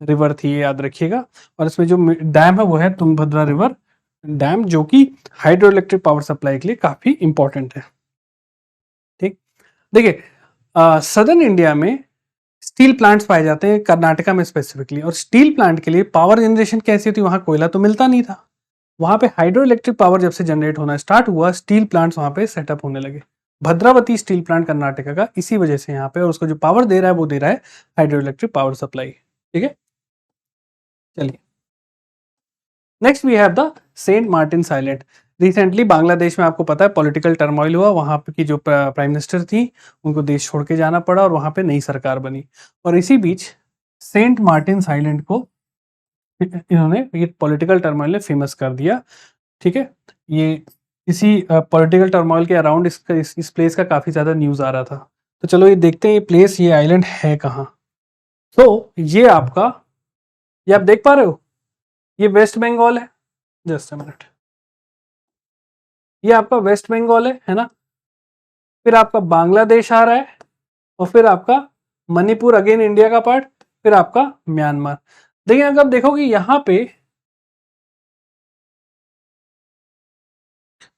रिवर थी, ये याद रखिएगा। और इसमें जो डैम है वो है तुंगभद्रा रिवर डैम, जो कि हाइड्रो इलेक्ट्रिक पावर सप्लाई के लिए काफी इंपॉर्टेंट है। ठीक, देखिए, सदर्न इंडिया में स्टील प्लांट्स पाए जाते हैं, कर्नाटका में स्पेसिफिकली, और स्टील प्लांट के लिए पावर जनरेशन कैसी होती है, वहां कोयला तो मिलता नहीं था, वहां पे हाइड्रो इलेक्ट्रिक पावर जब से जनरेट होना स्टार्ट हुआ, स्टील प्लांट्स वहां पे सेटअप होने लगे। भद्रावती स्टील प्लांट कर्नाटका का इसी वजह से यहाँ पे, और उसको जो पावर दे रहा है वो दे रहा है हाइड्रो इलेक्ट्रिक पावर सप्लाई। ठीक है, चलिए, next we have the Saint Martin island. Recently Bangladesh में आपको पता है पॉलिटिकल टर्मोइल हुआ, वहां पे की जो प्राइम मिनिस्टर थी उनको देश छोड़ के जाना पड़ा, और वहां पे नई सरकार बनी, और इसी बीच सेंट मार्टिन आइलैंड को इन्होंने ये पॉलिटिकल टर्मोइल ने फेमस कर दिया। ठीक है, ये इसी पॉलिटिकल टर्मोइल के अराउंड इस प्लेस का काफी ज्यादा न्यूज आ रहा था। तो चलो ये देखते हैं ये प्लेस, ये आइलैंड है कहाँ। तो ये आपका, ये आप देख पा रहे हो, ये वेस्ट बंगाल है, जस्ट अ मिनट, ये आपका वेस्ट बंगाल है ना, फिर आपका बांग्लादेश आ रहा है, और फिर आपका मणिपुर, अगेन इंडिया का पार्ट, फिर आपका म्यांमार। देखिए अगर आप देखोगे यहाँ पे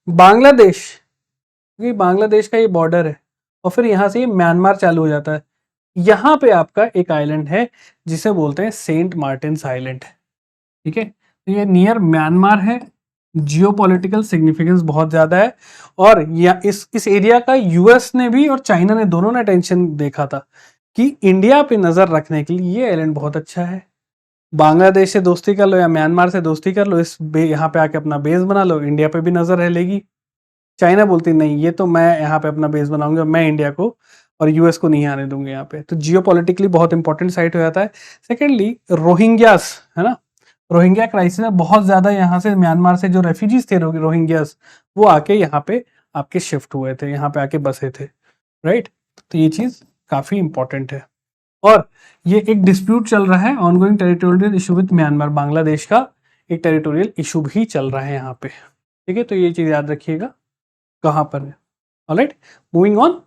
बांग्लादेश, ये बांग्लादेश का ये बॉर्डर है, और फिर यहाँ से ये म्यांमार चालू हो जाता है। यहाँ पे आपका एक आइलैंड है जिसे बोलते हैं सेंट मार्टिन आइलैंड। ठीक है, तो ये नियर म्यांमार है, जियोपॉलिटिकल सिग्निफिकेंस बहुत ज्यादा है, और इस एरिया का यूएस ने भी और चाइना ने दोनों ने अटेंशन देखा था कि इंडिया पे नजर रखने के लिए ये आइलैंड बहुत अच्छा है। बांग्लादेश से दोस्ती कर लो या म्यांमार से दोस्ती कर लो, यहाँ पे आके अपना बेस बना लो, इंडिया पे भी नजर रह लेगी। चाइना बोलती नहीं, ये तो मैं यहाँ पे अपना बेस बनाऊंगी, मैं इंडिया को और यूएस को नहीं आने दूंगी यहाँ पे। तो जियोपॉलिटिकली बहुत इंपॉर्टेंट साइट हो जाता है। सेकेंडली रोहिंग्यास है ना, रोहिंग्या क्राइसिस में बहुत ज्यादा यहाँ से म्यांमार से जो रेफ्यूजीज थे रोहिंग्यास, वो आके यहाँ पे आपके शिफ्ट हुए थे, यहाँ पे आके बसे थे, राइट। तो ये चीज काफी इंपॉर्टेंट है। और ये एक डिस्प्यूट चल रहा है, ongoing territorial issue with Myanmar, Bangladesh का एक टेरिटोरियल इशू भी चल रहा है यहाँ पे। ठीक है, तो ये चीज याद रखिएगा कहाँ पर है। ऑलराइट, मूविंग ऑन,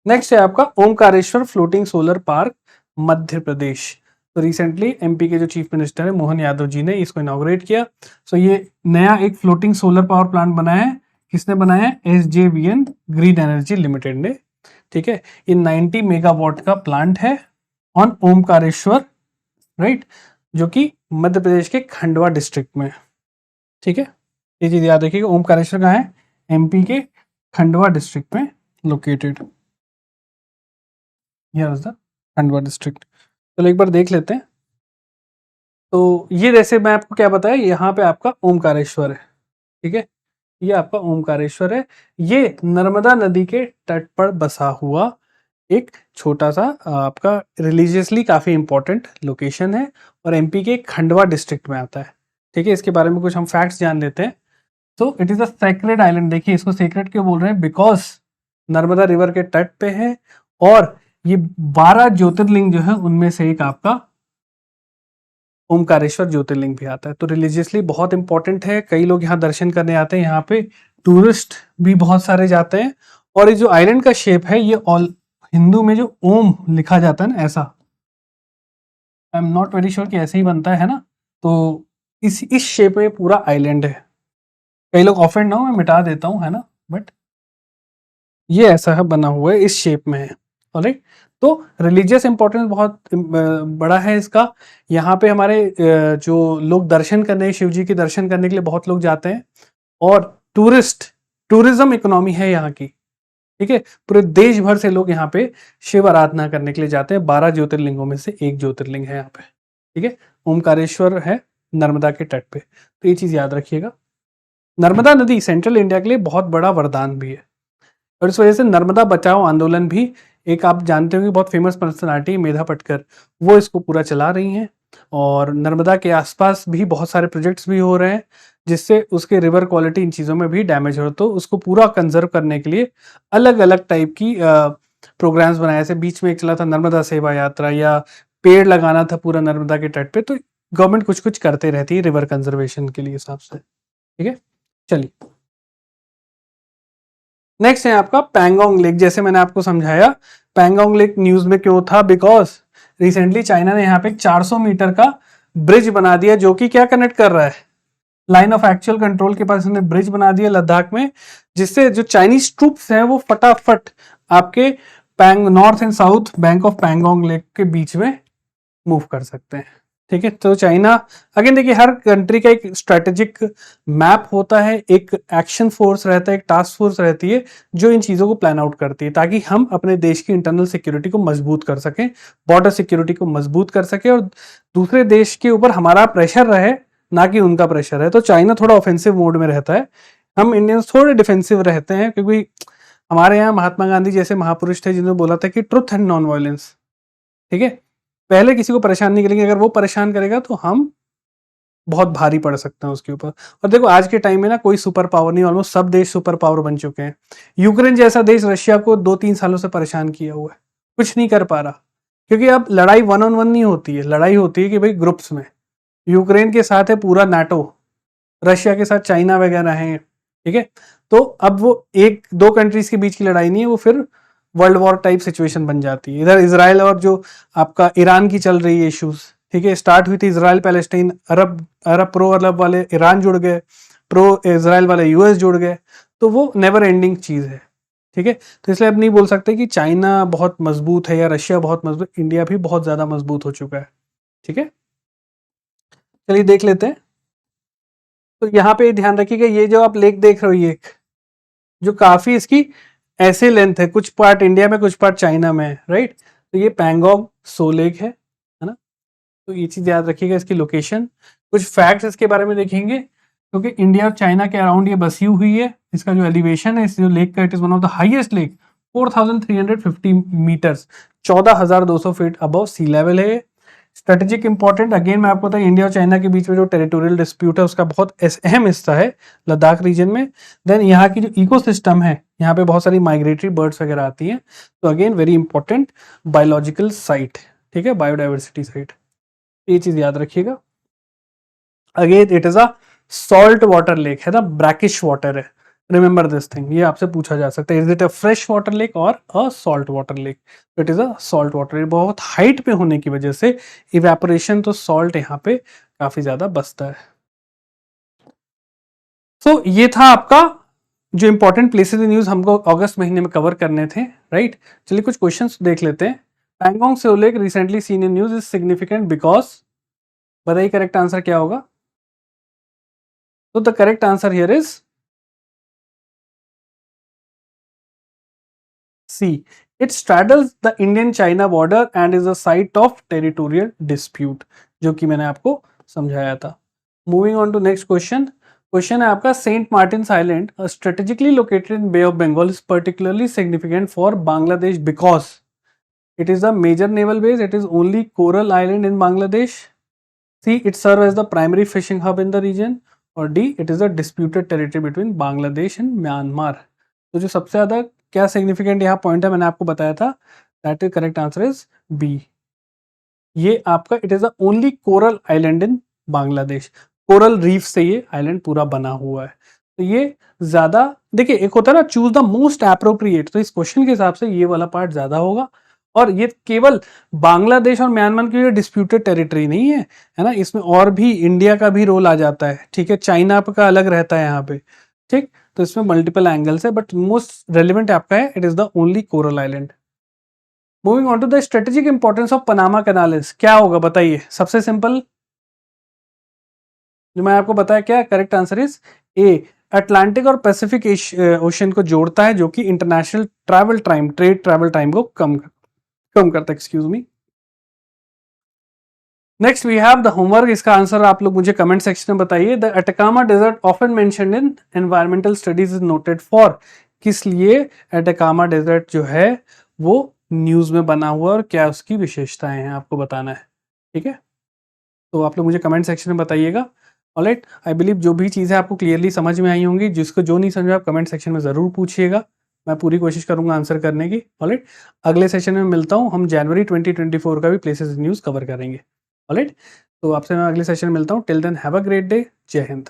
नेक्स्ट है आपका Omkareshwar floating solar park Madhya Pradesh. तो रिसेंटली एमपी के जो चीफ मिनिस्टर है मोहन यादव जी ने इसको इनॉग्रेट किया। सो ये नया एक फ्लोटिंग सोलर पावर प्लांट बनाया है, किसने बनाया है, SJVN ग्रीन एनर्जी लिमिटेड ने। ठीक है, ये 90 मेगावाट का प्लांट है ऑन ओमकारेश्वर, राइट। जो कि मध्य प्रदेश के खंडवा डिस्ट्रिक्ट में, ठीक है। ये चीज याद रखिएगा, ओमकारेश्वर कहाँ है, एमपी के खंडवा डिस्ट्रिक्ट में located, here is the Khandwa district. चलो एक बार देख लेते हैं। तो ये जैसे मैं आपको क्या बताया, यहाँ पे आपका ओमकारेश्वर है, ठीक है, ये आपका ओमकारेश्वर है। ये नर्मदा नदी के तट पर बसा हुआ एक छोटा सा आपका रिलीजियसली काफी इंपॉर्टेंट लोकेशन है और एमपी के खंडवा डिस्ट्रिक्ट में आता है, ठीक है। इसके बारे में कुछ हम फैक्ट्स जान लेते हैं। तो it is a sacred island. देखिए इसको सेक्रेड क्यों बोल रहे हैं, बिकॉज नर्मदा रिवर के तट पे है और ये 12 ज्योतिर्लिंग जो है उनमें से एक आपका ओमकारेश्वर ज्योतिर्लिंग भी आता है। तो रिलीजियसली बहुत इंपॉर्टेंट है, कई लोग यहाँ दर्शन करने आते हैं, यहाँ पे टूरिस्ट भी बहुत सारे जाते हैं। और ये जो आइलैंड का शेप है, ये ऑल हिंदू में जो ओम लिखा जाता है ना, ऐसा, I am not very sure कि ऐसे ही बनता है ना। तो इस शेप में पूरा आइलैंड है। कई लोग ऑफेंड ना हो, मैं मिटा देता हूँ, है ना, बट ये ऐसा है, बना हुआ है, इस शेप में है। ऑलराइट, तो रिलीजियस इंपॉर्टेंस बहुत बड़ा है इसका। यहाँ पे हमारे जो लोग दर्शन करने, शिव जी के दर्शन करने के लिए बहुत लोग जाते हैं और टूरिज्म इकोनॉमी है यहाँ की, ठीक है। पूरे देश भर से लोग यहाँ पे शिव आराधना करने के लिए जाते हैं। 12 ज्योतिर्लिंगों में से एक ज्योतिर्लिंग है यहाँ पे, ठीक है। ओमकारेश्वर है नर्मदा के तट पे, तो ये चीज याद रखिएगा। नर्मदा नदी सेंट्रल इंडिया के लिए बहुत बड़ा वरदान भी है और इस वजह से नर्मदा बचाओ आंदोलन भी, एक आप जानते होंगे बहुत फेमस पर्सनालिटी मेधा पटकर, वो इसको पूरा चला रही हैं। और नर्मदा के आसपास भी बहुत सारे प्रोजेक्ट्स भी हो रहे हैं जिससे उसके रिवर क्वालिटी इन चीज़ों में भी डैमेज हो, तो उसको पूरा कंजर्व करने के लिए अलग अलग टाइप की प्रोग्राम्स बनाए। जैसे बीच में एक चला था नर्मदा सेवा यात्रा, या पेड़ लगाना था पूरा नर्मदा के तट पे। तो गवर्नमेंट कुछ कुछ करते रहती है रिवर कंजर्वेशन के लिए हिसाब से, ठीक है। चलिए नेक्स्ट है आपका पैंगोंग लेक। जैसे मैंने आपको समझाया, पैंगोंग लेक न्यूज में क्यों था, बिकॉज रिसेंटली चाइना ने यहाँ पे 400 मीटर का ब्रिज बना दिया जो कि क्या कनेक्ट कर रहा है, लाइन ऑफ एक्चुअल कंट्रोल के पास उन्होंने ब्रिज बना दिया लद्दाख में, जिससे जो चाइनीज ट्रूप्स हैं वो फटाफट आपके north and south bank of Pangong lake के बीच में मूव कर सकते हैं, ठीक है। तो चाइना, अगेन देखिए हर कंट्री का एक स्ट्रेटेजिक मैप होता है, एक एक्शन फोर्स रहता है, एक टास्क फोर्स रहती है जो इन चीजों को प्लान आउट करती है ताकि हम अपने देश की इंटरनल सिक्योरिटी को मजबूत कर सकें, बॉर्डर सिक्योरिटी को मजबूत कर सके और दूसरे देश के ऊपर हमारा प्रेशर रहे, ना कि उनका प्रेशर है। तो चाइना थोड़ा ऑफेंसिव मोड में रहता है, हम इंडियंस थोड़े डिफेंसिव रहते हैं, क्योंकि हमारे यहाँ महात्मा गांधी जैसे महापुरुष थे जिन्होंने बोला था कि ट्रुथ एंड नॉन वायलेंस, ठीक है। पहले किसी को परेशान नहीं करेंगे, अगर वो परेशान करेगा तो हम बहुत भारी पड़ सकते हैं उसके ऊपर। और देखो आज के टाइम में ना कोई सुपर पावर नहीं, ऑलमोस्ट सब देश सुपर पावर बन चुके हैं। यूक्रेन जैसा देश रशिया को 2-3 सालों से परेशान किया हुआ है, कुछ नहीं कर पा रहा, क्योंकि अब लड़ाई 1-on-1 नहीं होती है, लड़ाई होती है कि भाई ग्रुप्स में। यूक्रेन के साथ है पूरा नाटो, रशिया के साथ चाइना वगैरह है, ठीक है। तो अब वो एक दो कंट्रीज के बीच की लड़ाई नहीं है, वो फिर वर्ल्ड वॉर टाइप सिचुएशन बन जाती है। इधर इसराइल और जो आपका ईरान की चल रही है इश्यूज, ठीक है, स्टार्ट हुई थी इसराइल पैलेस्टाइन, अरब प्रो अरब वाले ईरान जुड़ गए, प्रो इसराइल वाले यूएस जुड़ गए, तो वो नेवर एंडिंग चीज है, ठीक है। तो इसलिए अब नहीं बोल सकते कि चाइना बहुत मजबूत है या रशिया बहुत मजबूत, इंडिया भी बहुत ज्यादा मजबूत हो चुका है, ठीक है। चलिए देख लेते हैं। तो यहाँ पे ध्यान रखिएगा, ये जो आप लेक देख रहे हो, ये जो काफी इसकी ऐसे लेंथ है, कुछ पार्ट इंडिया में कुछ पार्ट चाइना में है, राइट। तो ये पैंगोंग सो लेक है ना। तो ये चीज याद रखिएगा, इसकी लोकेशन, कुछ फैक्ट्स इसके बारे में देखेंगे, क्योंकि इंडिया और चाइना के अराउंड ये बसी हुई है। इसका जो एलिवेशन है इस जो लेक का, it is one of the highest lake, 4350 metres, 14,200 feet above sea level है। स्ट्रेटेजिक इंपॉर्टेंट, अगेन मैं आपको बताऊं, इंडिया और चाइना के बीच में जो टेरिटोरियल डिस्प्यूट है उसका बहुत अहम हिस्सा है लद्दाख रीजन में। देन यहाँ की जो इकोसिस्टम है, यहाँ पे बहुत सारी माइग्रेटरी बर्ड्स वगैरह आती हैं, तो again very important biological site, ठीक है, बायोडाइवर्सिटी साइट, ये चीज याद रखिएगा। Again it is a salt water lake है ना, ब्रैकिश वाटर है, रिमेंबर दिस थिंग, ये आपसे पूछा जा सकता है, is it a fresh water lake और a salt water lake. It is a salt water lake, बहुत हाइट पे होने की वजह से इवेपोरेशन, तो सॉल्ट यहाँ पे काफी ज्यादा बसता है। तो ये था आपका जो इंपॉर्टेंट प्लेसेस न्यूज हमको अगस्त महीने में कवर करने थे, राइट। चलिए कुछ क्वेश्चंस देख लेते हैं। Pangong Tso lake recently seen in news is significant because बताइए करेक्ट आंसर क्या होगा? तो the correct answer here is C, it straddles the Indian China border and is a site of territorial dispute, जो कि मैंने आपको समझाया था। Moving on to next question. Question है आपका, Saint Martin's Island strategically located in Bay of Bengal is particularly significant for Bangladesh because it is a major naval base, it is only coral island in Bangladesh, C, it serves as the primary fishing hub in the region, और D, it is a disputed territory between Bangladesh and Myanmar। तो जो सबसे ज़्यादा क्या significant यहाँ point है मैंने आपको बताया था, that is correct answer is B. ये आपका it is the only coral island in Bangladesh, coral reef से ये आइलैंड पूरा बना हुआ है। तो ये ज्यादा, देखिए एक होता है ना चूज द मोस्ट एप्रोप्रिएट, तो इस क्वेश्चन के हिसाब से ये वाला पार्ट ज्यादा होगा। और ये केवल बांग्लादेश और म्यांमार की जो डिस्प्यूटेड टेरिटरी नहीं है, है ना, इसमें और भी इंडिया का भी रोल आ जाता है, ठीक है, चाइना का अलग रहता है यहाँ पे, ठीक। तो इसमें मल्टीपल एंगल्स है, बट मोस्ट रेलिवेंट आपका है it is the only coral island. Moving on to the strategic importance of Panama canals, क्या होगा बताइए? सबसे सिंपल जो मैं आपको बताया, क्या correct answer is A, Atlantic और पैसिफिक ओशन को जोड़ता है, जो कि international travel time, trade travel time को कम करता है, excuse me. Next we have the homework, इसका आंसर आप लोग मुझे कमेंट सेक्शन में बताइए। The Atacama desert often mentioned in environmental studies is noted for, किस लिए अटकामा डेजर्ट जो है वो न्यूज में बना हुआ और क्या उसकी विशेषताएं हैं आपको बताना है, ठीक है। तो आप लोग मुझे कमेंट सेक्शन में बताइएगा। ऑलराइट, आई बिलीव जो भी चीज़ें आपको क्लियरली समझ में आई होंगी, जिसको जो नहीं समझ में आप कमेंट सेक्शन में ज़रूर पूछिएगा, मैं पूरी कोशिश करूंगा आंसर करने की। ऑलराइट, अगले सेशन में मिलता हूं, हम जनवरी 2024 का भी प्लेसेस न्यूज़ कवर करेंगे। ऑलराइट, तो आपसे मैं अगले सेशन में मिलता हूं। Till then have a great day, जय हिंद।